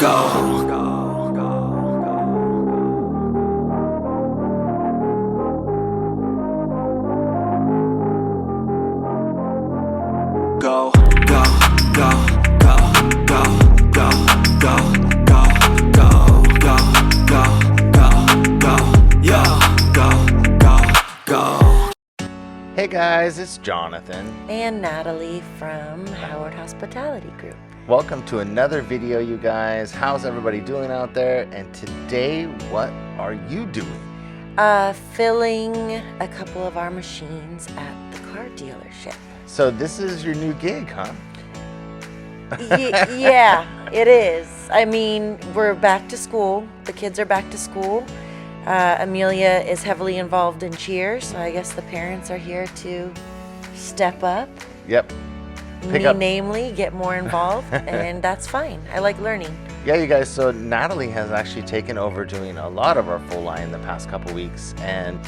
Hey guys, it's Jonathan and Natalie from Howard Hospitality Group. Welcome to another video, you guys. How's everybody doing out there? And today, what are you doing? Filling a couple of our machines at the car dealership. So this is your new gig, huh? Yeah, it is. I mean, we're back to school. The kids are back to school. Amelia is heavily involved in cheer, so I guess the parents are here to step up. Yep. Namely, get more involved, and that's fine. I like learning. Yeah, you guys, so Natalie has actually taken over doing a lot of our full line the past couple weeks, and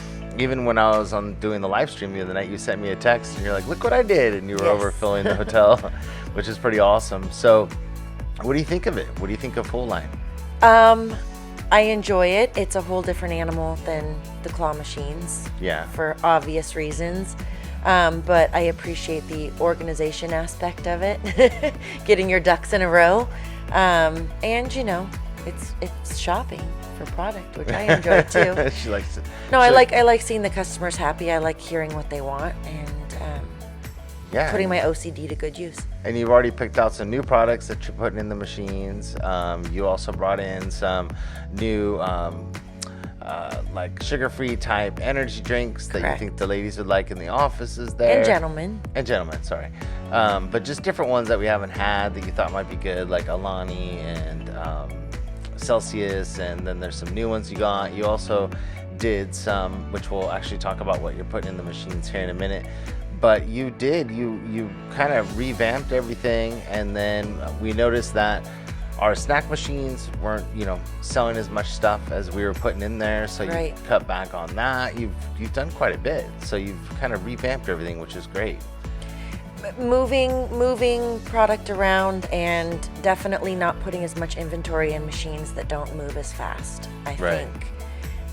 even when I was doing the live stream the other night, you sent me a text, and you're like, look what I did, and you were over filling the hotel, which is pretty awesome. So what do you think of it? What do you think of full line? I enjoy it. It's a whole different animal than the claw machines. Yeah. For obvious reasons. But I appreciate the organization aspect of it. Getting your ducks in a row. And you know, it's shopping for product, which I enjoy too. She likes it. No, I like seeing the customers happy. I like hearing what they want and putting my OCD to good use. And you've already picked out some new products that you're putting in the machines. You also brought in some new like sugar-free type energy drinks that you think the ladies would like in the offices there. And gentlemen, sorry. But just different ones that we haven't had that you thought might be good, like Alani and Celsius, and then there's some new ones you got. You also did some, which we'll actually talk about what you're putting in the machines here in a minute. But you kind of revamped everything, and then we noticed that our snack machines weren't, selling as much stuff as we were putting in there. So you cut back on that. You've done quite a bit. So you've kind of revamped everything, which is great. Moving product around, and definitely not putting as much inventory in machines that don't move as fast. I think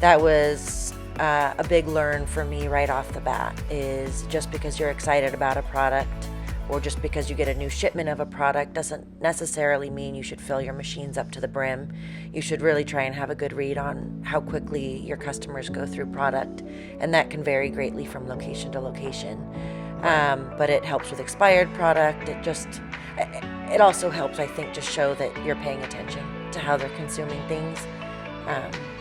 that was a big learn for me right off the bat. Is just because you're excited about a product or just because you get a new shipment of a product doesn't necessarily mean you should fill your machines up to the brim. You should really try and have a good read on how quickly your customers go through product, and that can vary greatly from location to location. But it helps with expired product. It also helps, I think, just show that you're paying attention to how they're consuming things.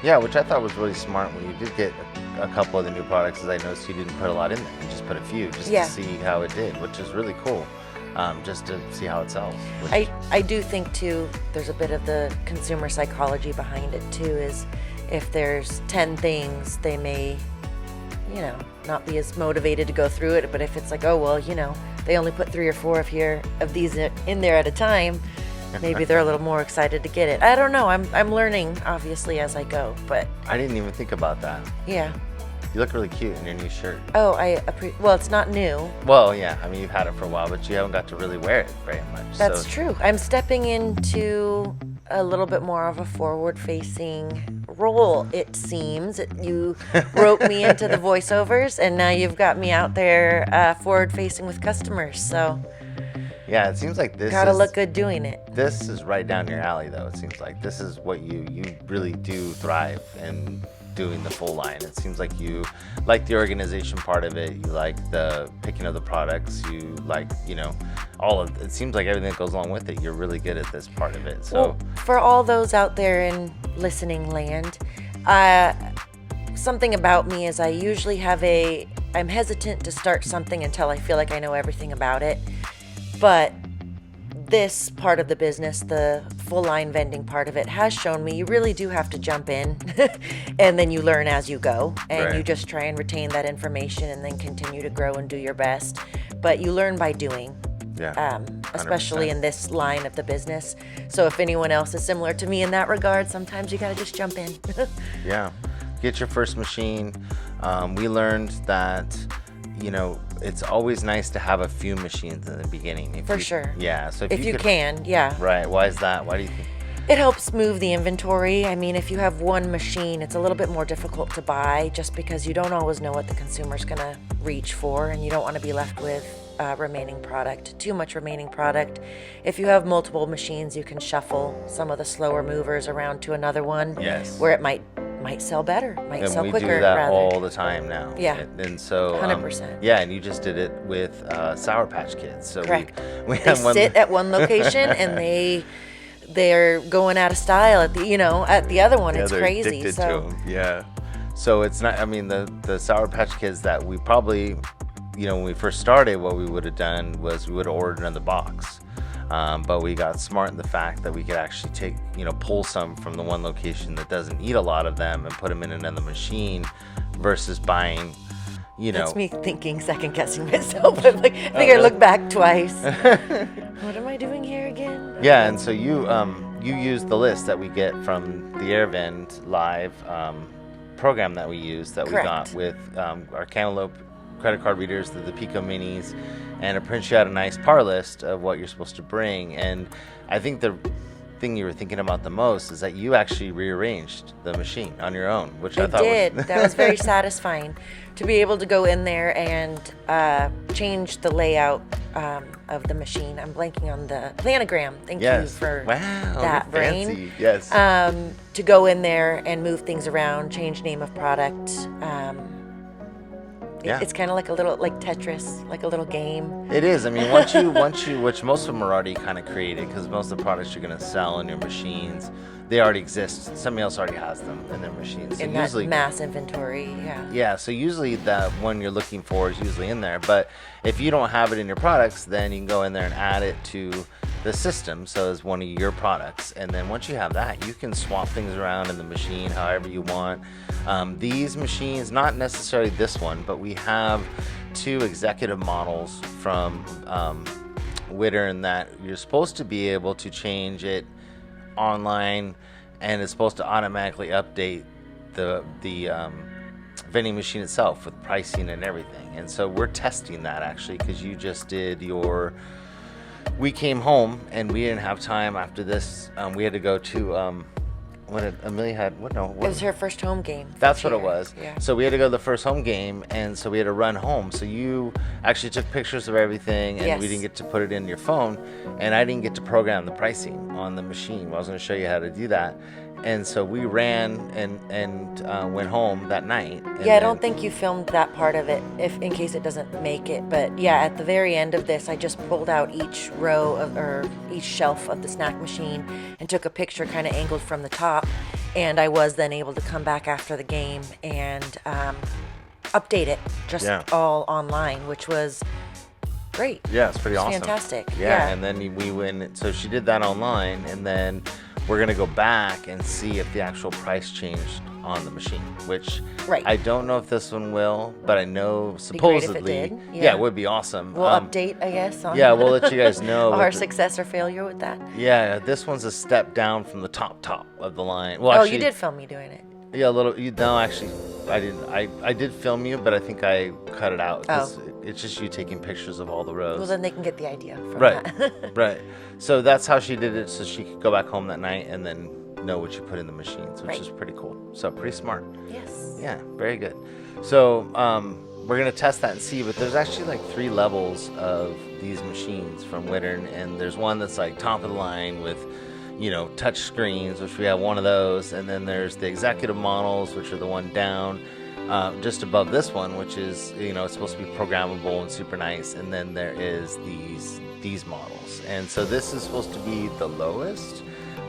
Which I thought was really smart when you did get a couple of the new products, as I noticed you didn't put a lot in there. You just put a few just to see how it did, which is really cool, just to see how it sells. I do think, too, there's a bit of the consumer psychology behind it, too, is if there's 10 things, they may, not be as motivated to go through it. But if it's like, they only put 3 or 4 of these in there at a time, maybe they're a little more excited to get it. I don't know. I'm learning, obviously, as I go. But I didn't even think about that. Yeah. You look really cute in your new shirt. Oh, well, it's not new. Well, yeah. I mean, you've had it for a while, but you haven't got to really wear it very much. That's true. I'm stepping into a little bit more of a forward-facing role, it seems. You roped me into the voiceovers, and now you've got me out there forward-facing with customers. So yeah, it seems like this gotta look good doing it. This is right down your alley, though. It seems like this is what you really do thrive in doing the full line. It seems like you like the organization part of it. You like the picking of the products. You like, all of it. Seems like everything that goes along with it. You're really good at this part of it. So for all those out there in listening land, something about me is I usually I'm hesitant to start something until I feel like I know everything about it. But this part of the business, the full line vending part of it, has shown me you really do have to jump in and then you learn as you go, and you just try and retain that information and then continue to grow and do your best. But you learn by doing. Especially in this line of the business. So if anyone else is similar to me in that regard, sometimes you gotta just jump in. Get your first machine. We learned that it's always nice to have a few machines in the beginning. For sure. Yeah. So if you can. Right. Why is that? Why do you think? It helps move the inventory. I mean, if you have one machine, it's a little bit more difficult to buy just because you don't always know what the consumer's going to reach for, and you don't want to be left with remaining product, too much remaining product. If you have multiple machines, you can shuffle some of the slower movers around to another one. Yes. Where it might sell better, might And sell we quicker. do that rather. all the time now. Yeah. And so 100%. yeah, and you just did it with Sour Patch Kids. So Correct. we They have one. sit at one location and they're going out of style at the other one. Yeah, It's they're crazy. addicted So to 'em. Yeah. So it's not. I mean, the Sour Patch Kids that we probably, when we first started, what we would have done was we would have ordered another box. But we got smart in the fact that we could actually pull some from the one location that doesn't eat a lot of them and put them in another machine versus buying, that's me thinking, second guessing myself. I'm like, I think I look back twice. What am I doing here again? Yeah, and so you use the list that we get from the AirVend Live program that we use that Correct. we got with our Cantaloupe credit card readers, the Pico Minis, and it prints you out a nice par list of what you're supposed to bring. And I think the thing you were thinking about the most is that you actually rearranged the machine on your own, which I thought did. was That was very satisfying to be able to go in there and change the layout of the machine. I'm blanking on the planogram. Thank you for that, brain. Fancy. Yes. To go in there and move things around, change name of product. Yeah. It's kind of like a little, like Tetris, like a little game. It is. I mean, once you, which most of them are already kind of created, because most of the products you're going to sell in your machines, they already exist. Somebody else already has them in their machines. So In that mass inventory, yeah. Yeah, so usually that one you're looking for is usually in there. But if you don't have it in your products, then you can go in there and add it to the system, so as one of your products. And then once you have that, you can swap things around in the machine however you want. These machines, not necessarily this one, but we have 2 executive models from Wittern that you're supposed to be able to change it online, and it's supposed to automatically update the vending machine itself with pricing and everything. And so we're testing that actually, because you just did your. We came home and we didn't have time after this. We had to go to what did Amelia had? What no? What, It was her first home game. that's this what it year. was. Yeah. So we had to go to the first home game, and so we had to run home. So you actually took pictures of everything, and we Yes. didn't get to put it in your phone, and I didn't get to program the pricing on the machine. Well, I was going to show you how to do that. And so we ran and went home that night. And Yeah, I then- don't think you filmed that part of it, if in case it doesn't make it. But yeah, at the very end of this, I just pulled out each row or each shelf of the snack machine and took a picture, kind of angled from the top. And I was then able to come back after the game and update it just all online, which was great. Yeah, it's pretty awesome. Fantastic. Yeah, and then we went. So she did that online, and then we're gonna go back and see if the actual price changed on the machine. Which Right. I don't know if this one will, but I know Be great if it supposedly, did. yeah, Yeah. it would be awesome. We'll update, I guess. On Yeah, we'll let you guys know. our with the- success or failure with that. Yeah, this one's a step down from the top of the line. Well, Oh, actually, you did film me doing it. Yeah, a little. No, actually, I didn't. I did film you, but I think I cut it out. 'Cause it's just you taking pictures of all the rows. Well, then they can get the idea from Right, that. right. So that's how she did it, so she could go back home that night and then know what you put in the machines, which Right. is pretty cool. So pretty smart. Yes. Yeah, very good. So we're gonna test that and see, but there's actually like 3 levels of these machines from Wittern, and there's one that's like top of the line with, touch screens, which we have one of those, and then there's the executive models, which are the one down. Just above this one, which is, it's supposed to be programmable and super nice, and then there is these models, and so this is supposed to be the lowest,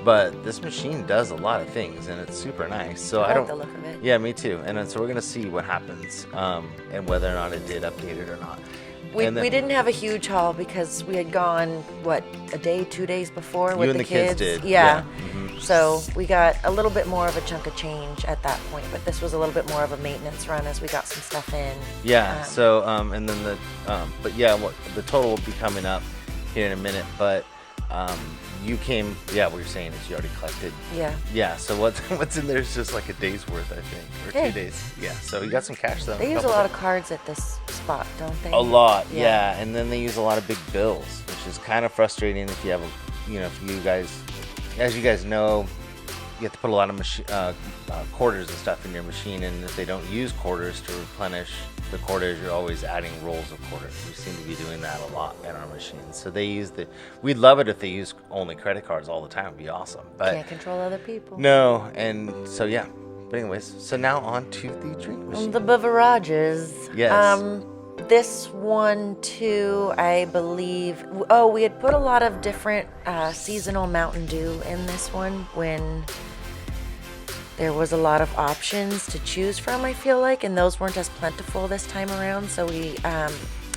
but this machine does a lot of things, and it's super nice. So I don't. like the look of it. Yeah, me too. And then, so we're gonna see what happens, and whether or not it did update it or not. We And then- didn't have a huge haul because we had gone, a day, 2 days before with and the kids did. Yeah. Mhm. So we got a little bit more of a chunk of change at that point, but this was a little bit more of a maintenance run as we got some stuff in. Yeah. So and then but yeah, the total will be coming up here in a minute. But you came. Yeah, what you're saying is you already collected. Yeah. Yeah. So what's in there is just like a day's worth, I think, or Yeah. 2 days. Yeah. So you got some cash though. They use a lot of cards at this spot, don't they? A lot, Yeah. yeah. And then they use a lot of big bills, which is kind of frustrating if you have if you guys as you guys know, you have to put a lot of quarters and stuff in your machine, and if they don't use quarters to replenish the quarters, you're always adding rolls of quarters. We seem to be doing that a lot in our machines. So they use we'd love it if they use only credit cards all the time. It'd be awesome. But can't control other people. No, and so yeah. But anyways, so now on to the drink machine. The beverages. Yes. This one too, I believe. Oh, we had put a lot of different seasonal Mountain Dew in this one when there was a lot of options to choose from, I feel like, and those weren't as plentiful this time around. So we,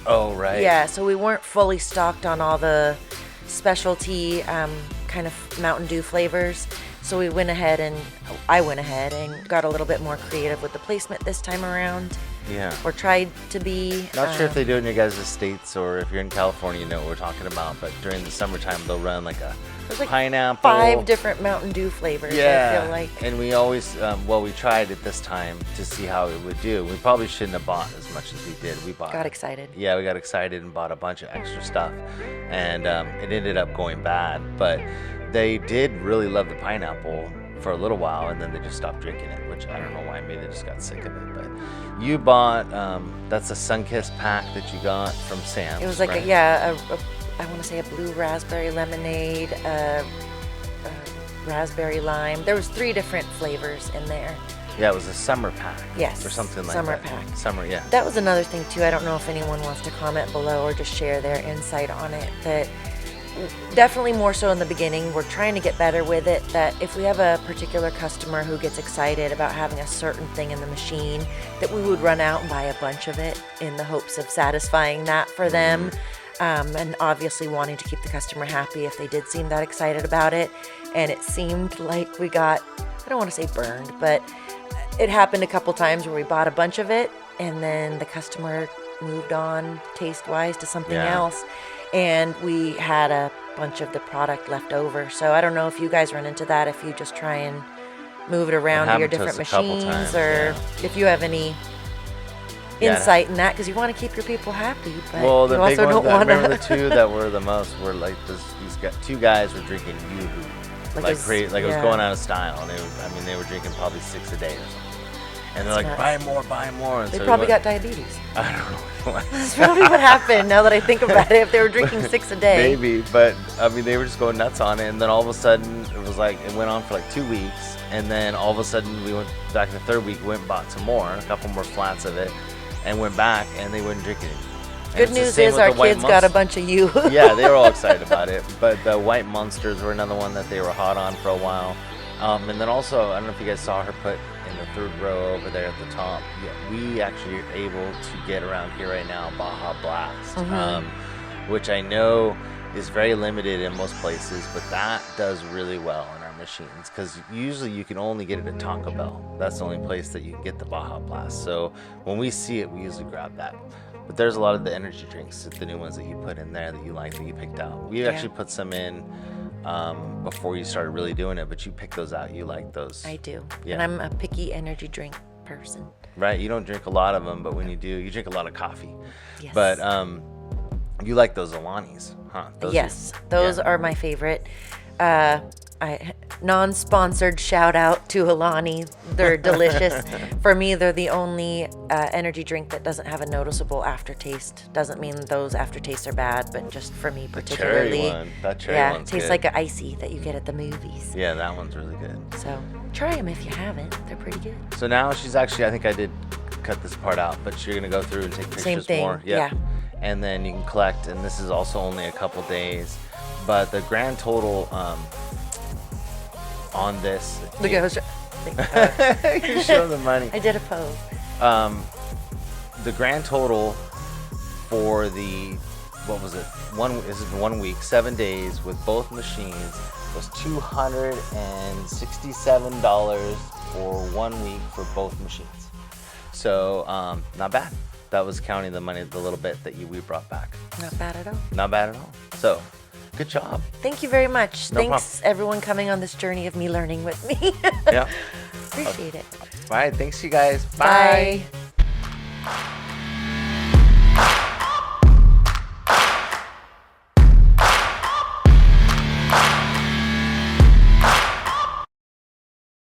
oh, right. Yeah, so we weren't fully stocked on all the specialty kind of Mountain Dew flavors. So I went ahead and got a little bit more creative with the placement this time around. Yeah. Or tried to be. Not sure if they do it in your guys' states or if you're in California, you know what we're talking about. But during the summertime, they'll run like a pineapple. 5 different Mountain Dew flavors, yeah. I feel like. And we always, we tried it this time to see how it would do. We probably shouldn't have bought as much as we did. We got excited. Yeah, we got excited and bought a bunch of extra stuff. And it ended up going bad. But they did really love the pineapple for a little while, and then they just stopped drinking it, which I don't know why. Maybe they just got sick of it. But you bought, that's a Sunkist pack that you got from Sam's. It was like, right? I want to say a blue raspberry lemonade, a raspberry lime. There was 3 different flavors in there. Yeah, it was a summer pack. Yes. Or something like summer that. Pack. Summer, yeah. That was another thing too. I don't know if anyone wants to comment below or just share their insight on it. That definitely more so in the beginning, we're trying to get better with it, that if we have a particular customer who gets excited about having a certain thing in the machine, that we would run out and buy a bunch of it in the hopes of satisfying that for them. And obviously wanting to keep the customer happy if they did seem that excited about it. And it seemed like we got, I don't want to say burned, but it happened a couple times where we bought a bunch of it and then the customer moved on taste-wise to something else. And we had a bunch of the product left over. So I don't know if you guys run into that, if you just try and move it around to your different machines, or if you have any insight in that, because you want to keep your people happy, but the you also big ones, don't I want to. remember the 2 that were the most were like these 2 guys were drinking Yoo-Hoo. Like crazy, like it was going out of style. And they were drinking probably 6 a day or something. And they're like, buy more. And they so probably got diabetes. I don't know. That's probably what happened, now that I think about it, if they were drinking 6 a day. Maybe, but they were just going nuts on it. And then all of a sudden, it was like, it went on for like 2 weeks. And then all of a sudden, we went back the 3rd week, went and bought some more, a couple more flats of it, and went back, and they wouldn't drink it. Good news is our kids got a bunch of you. Yeah, they were all excited about it. But the White Monsters were another one that they were hot on for a while. And then also, I don't know if you guys saw her put in the 3rd row over there at the top. Yeah, we actually are able to get around here right now Baja Blast, which I know is very limited in most places, but that does really well in our machines, because usually you can only get it at Taco Bell. That's the only place that you can get the Baja Blast. So when we see it, we usually grab that. But there's a lot of the energy drinks, the new ones that you put in there that you like, that you picked out. We actually put some in before you started really doing it, but you pick those out. You like those. I do. Yeah. And I'm a picky energy drink person. Right. You don't drink a lot of them, but when you do, you drink a lot of coffee. Yes. But you like those Alanis, huh? Those are my favorite. Non-sponsored shout out to Alani. They're delicious. For me, they're the only energy drink that doesn't have a noticeable aftertaste. Doesn't mean those aftertastes are bad, but just for me particularly. That cherry one's it tastes good. like an icy that you get at the movies. Yeah, that one's really good. So try them if you haven't. They're pretty good. So now she's actually, I think I did cut this part out, but you're gonna go through and take pictures Same thing. more. Yeah. And then you can collect, and this is also only a couple days, but the grand total on this. Look, I was You're showing the money. I did a pose. The grand total for the, what was it? This is 1 week, 7 days with both machines was $267 for 1 week for both machines. So not bad. That was counting the money, the little bit that we brought back. Not bad at all. Not bad at all. So good job. Thank you very much. No Thanks everyone coming on this journey of me learning with me. Yeah. Appreciate it. All right. Thanks you guys. Bye. Bye.